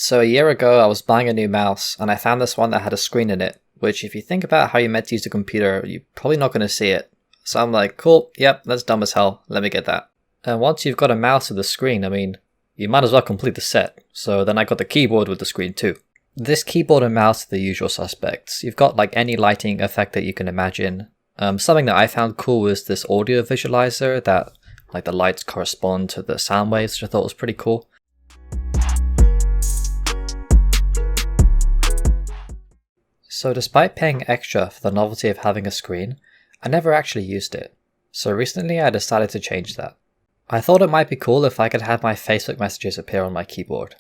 So a year ago I was buying a new mouse and I found this one that had a screen in it, which if you think about how you're meant to use a computer, you're probably not going to see it. So I'm like, cool, yep, that's dumb as hell, let me get that. And once you've got a mouse with a screen, I mean, you might as well complete the set. So then I got the keyboard with the screen too. This keyboard and mouse are the usual suspects. You've got like any lighting effect that you can imagine. Something that I found cool was this audio visualizer that like the lights correspond to the sound waves, which I thought was pretty cool. So despite paying extra for the novelty of having a screen, I never actually used it. So recently I decided to change that. I thought it might be cool if I could have my Facebook messages appear on my keyboard.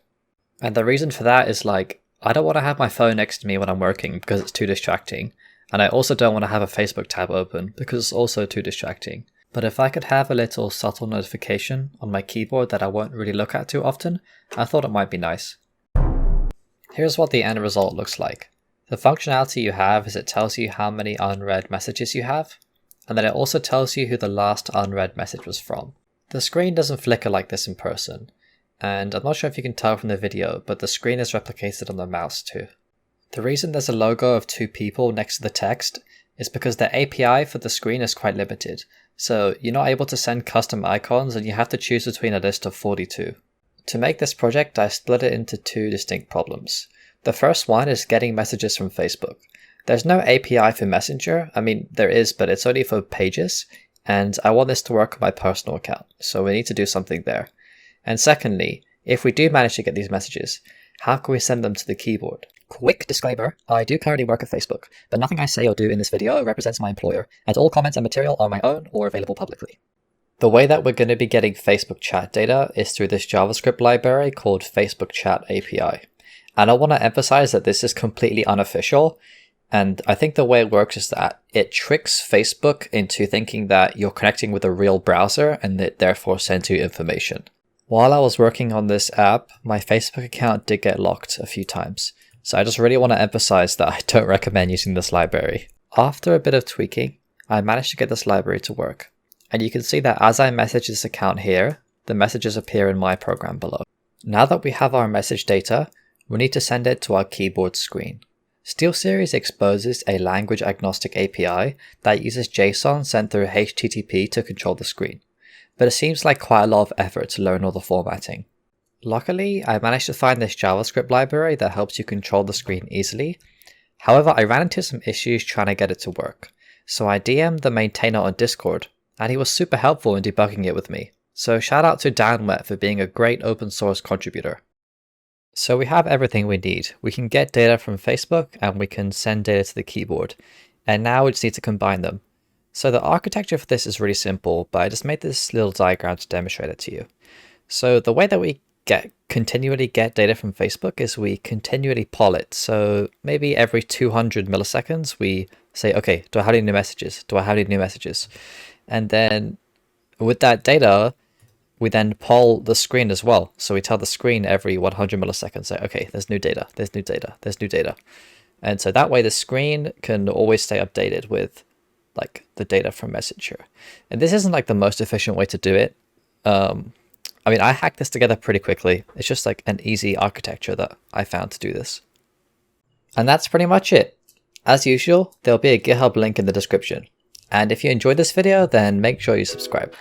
And the reason for that is like, I don't want to have my phone next to me when I'm working because it's too distracting. And I also don't want to have a Facebook tab open because it's also too distracting. But if I could have a little subtle notification on my keyboard that I won't really look at too often, I thought it might be nice. Here's what the end result looks like. The functionality you have is it tells you how many unread messages you have, and then it also tells you who the last unread message was from. The screen doesn't flicker like this in person, and I'm not sure if you can tell from the video, but the screen is replicated on the mouse too. The reason there's a logo of two people next to the text is because the API for the screen is quite limited, so you're not able to send custom icons and you have to choose between a list of 42. To make this project, I split it into two distinct problems. The first one is getting messages from Facebook. There's no API for Messenger. I mean, there is, but it's only for pages. And I want this to work on my personal account. So we need to do something there. And secondly, if we do manage to get these messages, how can we send them to the keyboard? Quick disclaimer, I do currently work at Facebook, but nothing I say or do in this video represents my employer, and all comments and material are my own or available publicly. The way that we're going to be getting Facebook chat data is through this JavaScript library called Facebook Chat API. And I want to emphasize that this is completely unofficial. And I think the way it works is that it tricks Facebook into thinking that you're connecting with a real browser and it therefore sends you information. While I was working on this app, my Facebook account did get locked a few times. So I just really want to emphasize that I don't recommend using this library. After a bit of tweaking, I managed to get this library to work. And you can see that as I message this account here, the messages appear in my program below. Now that we have our message data, we need to send it to our keyboard screen. SteelSeries exposes a language-agnostic API that uses JSON sent through HTTP to control the screen, but it seems like quite a lot of effort to learn all the formatting. Luckily, I managed to find this JavaScript library that helps you control the screen easily. However, I ran into some issues trying to get it to work, so I DM'd the maintainer on Discord, and he was super helpful in debugging it with me. So shout out to DanWet for being a great open source contributor. So we have everything we need. We can get data from Facebook and we can send data to the keyboard. And now we just need to combine them. So the architecture for this is really simple, but I just made this little diagram to demonstrate it to you. So the way that we continually get data from Facebook is we continually poll it. So maybe every 200 milliseconds, we say, okay, do I have any new messages? Do I have any new messages? And then with that data, we then poll the screen as well. So we tell the screen every 100 milliseconds, say, okay, there's new data, there's new data, there's new data. And so that way the screen can always stay updated with like the data from Messenger. And this isn't like the most efficient way to do it. I mean, I hacked this together pretty quickly. It's just like an easy architecture that I found to do this. And that's pretty much it. As usual, there'll be a GitHub link in the description. And if you enjoyed this video, then make sure you subscribe.